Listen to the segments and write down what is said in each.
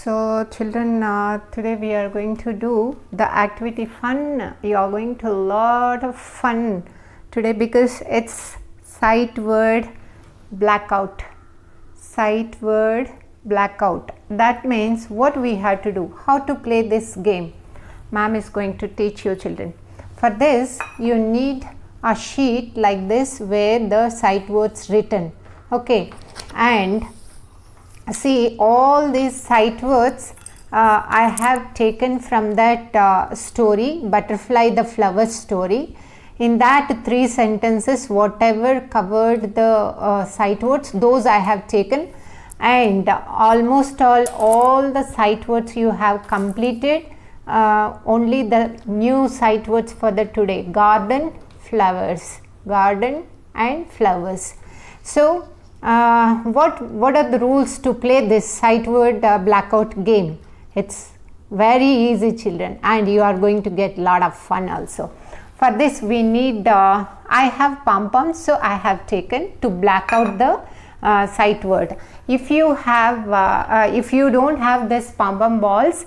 So children, today we are going to do the activity fun. You are going to lot of fun today because it's sight word blackout. Sight word blackout. That means what we have to do, how to play this game. Ma'am is going to teach you children. For this you need a sheet like this where the sight words written. Okay, and see all these sight words I have taken from that story, Butterfly the Flower story. In that 3 sentences, whatever covered the sight words, those I have taken, and almost all the sight words you have completed. Only the new sight words for the today: garden, flowers, garden and flowers. So what are the rules to play this sight word blackout game? It's very easy children, and you are going to get lot of fun also. For this we need I have pom-poms, so I have taken to black out the sight word. If you have if you don't have this pom-pom balls,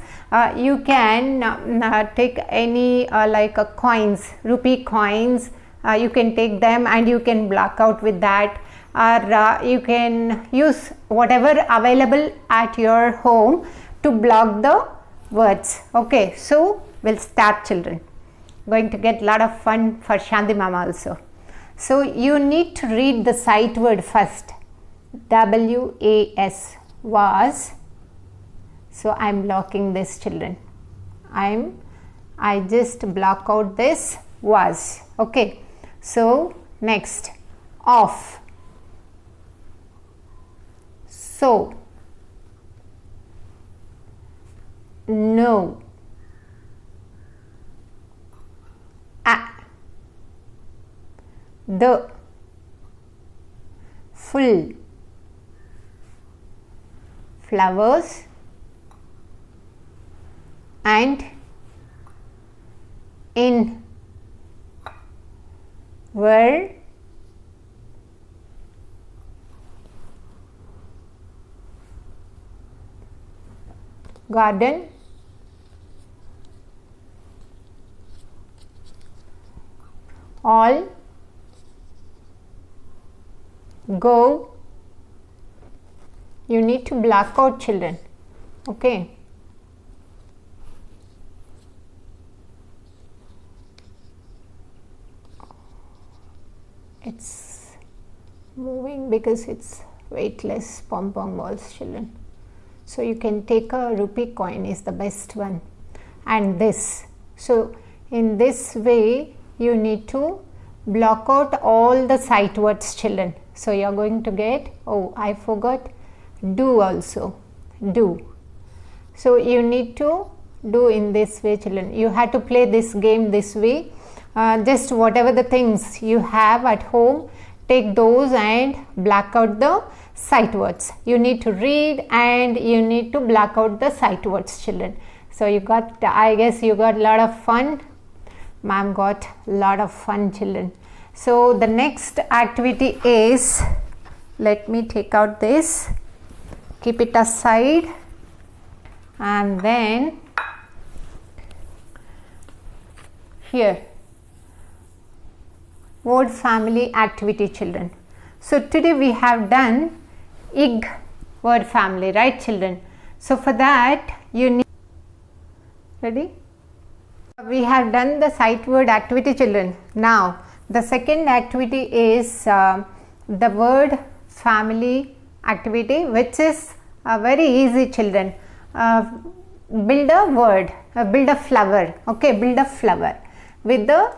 you can take any like coins, rupee coins, you can take them and you can black out with that, or you can use whatever available at your home to block the words. Okay, so we'll start children. Going to get lot of fun for Shanti Mama also. So you need to read the sight word first. W-A-S, was. So I'm blocking this children. I just block out this was. Okay, so next, off. So, no. The, full, flowers and in, were, garden, all, go. You need to black out children. Okay, it's moving because it's weightless pom-pom balls children. So you can take a rupee coin, is the best one, and this. So in this way you need to block out all the sight words children. So you are going to get, oh I forgot, do also, do. So you need to do in this way children. You have to play this game this way. Just whatever the things you have at home, take those and black out the sight words. You need to read and you need to black out the sight words children. So you got, I guess you got a lot of fun. Ma'am got a lot of fun children. So the next activity is, let me take out this, keep it aside, and then here, word family activity children. So today we have done ig word family, right children? So for that you need, ready? We have done the sight word activity children. Now the second activity is the word family activity, which is very easy children. Build a word, build a flower. Okay, build a flower with the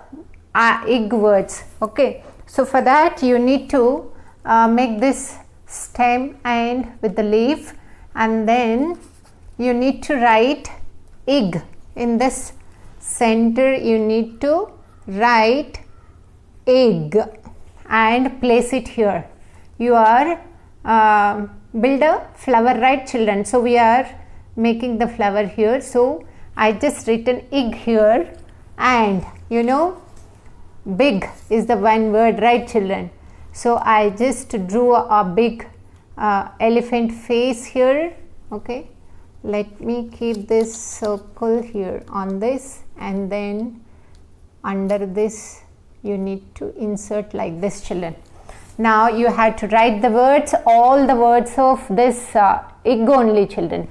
ig words. Okay, so for that you need to make this stem and with the leaf, and then you need to write ig. In this center you need to write egg and place it here. You are build a flower, right children? So we are making the flower here. So I just written egg here, and you know big is the one word, right children? So I just drew a big elephant face here. Okay, let me keep this circle here on this, and then under this you need to insert like this, children. Now you have to write the words, all the words of this egg only, children.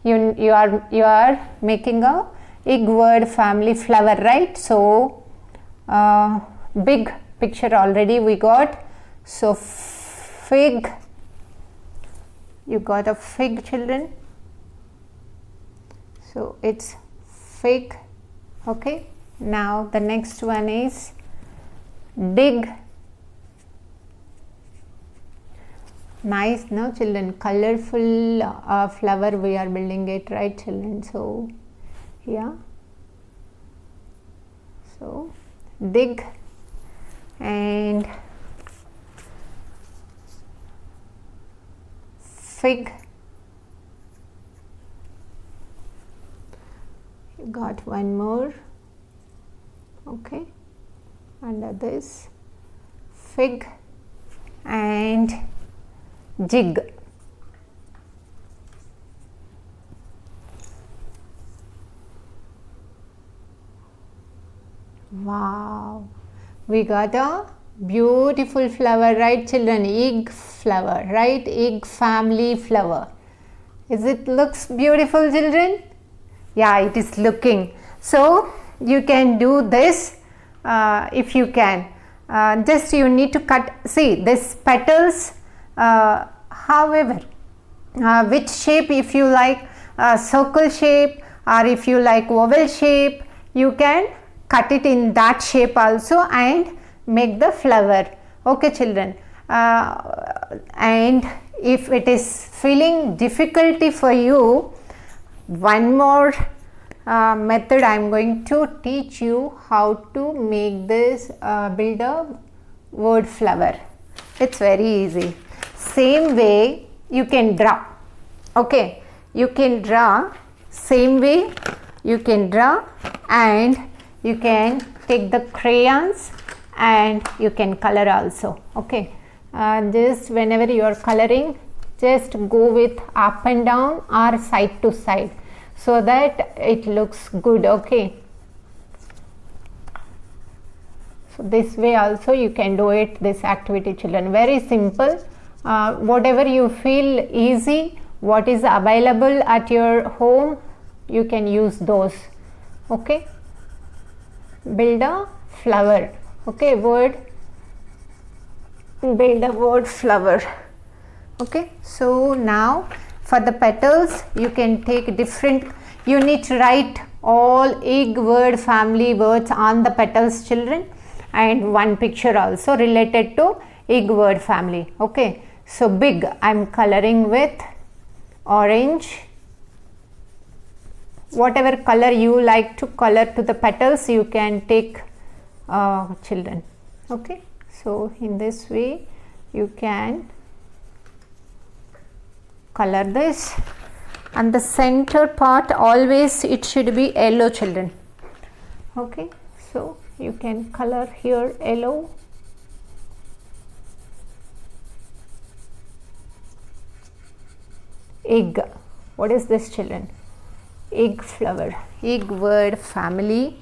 You are making a egg word family flower, right? So big picture already we got. So fig, you got a fig, children. So it's fig. Okay, now the next one is dig. Nice, no, children? Colorful flower we are building it, right, children? So yeah, so dig. And fig, you got one more. Okay, under this fig. And jig. Wow, we got a beautiful flower, right, children? Egg flower, right? Egg family flower. Is it looks beautiful, children? Yeah, it is looking. So you can do this if you can. Just you need to cut, see this petals, however which shape, if you like circle shape, or if you like oval shape, you can cut it in that shape also and make the flower. Okay, children. And if it is feeling difficulty for you, one more method I am going to teach you how to make this build a word flower. It's very easy. Same way you can draw. Okay, you can draw same way you can draw, and you can take the crayons and you can color also. Okay, just whenever you are coloring, just go with up and down or side to side, so that it looks good. Okay, so this way also you can do it, this activity, children. Very simple. Whatever you feel easy, what is available at your home, you can use those. Okay, build a flower. Okay, word, build a word flower. Okay, so now for the petals you can take different, you need to write all egg word family words on the petals, children, and one picture also related to egg word family. Okay, so big, I am coloring with orange. Whatever color you like to color to the petals, you can take, children. Okay, so in this way you can color this, and the center part always it should be yellow, children. Okay, so you can color here yellow. Egg, what is this, children? Egg flower, egg word family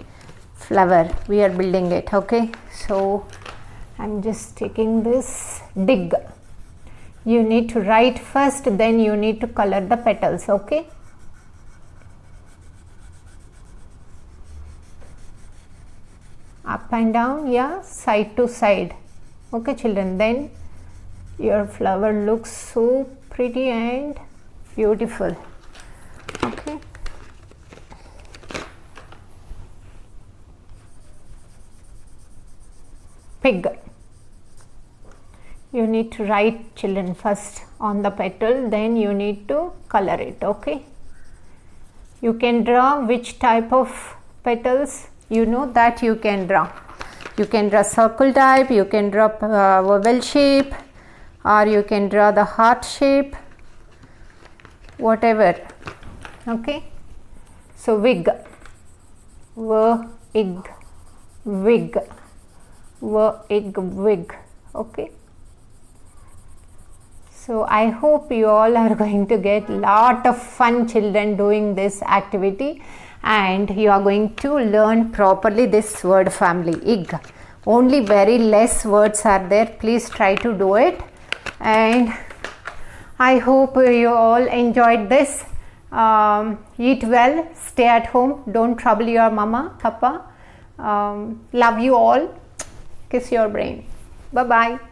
flower we are building it. Okay, so I'm just taking this dig. You need to write first, then you need to color the petals. Okay, up and down, yeah, side to side. Okay, children, then your flower looks so pretty and beautiful. Okay, pig, you need to write, children, first on the petal, then you need to color it. Okay, you can draw which type of petals, you know that you can draw. You can draw circle type, you can draw oval shape, or you can draw the heart shape, whatever. Okay, so wig, egg, wig, egg, wig. Okay, So I hope you all are going to get lot of fun, children, doing this activity, and you are going to learn properly this word family ig. Only very less words are there. Please try to do it, and I hope you all enjoyed this. Eat well, stay at home, don't trouble your mama, papa. Love you all. Kiss your brain. Bye bye.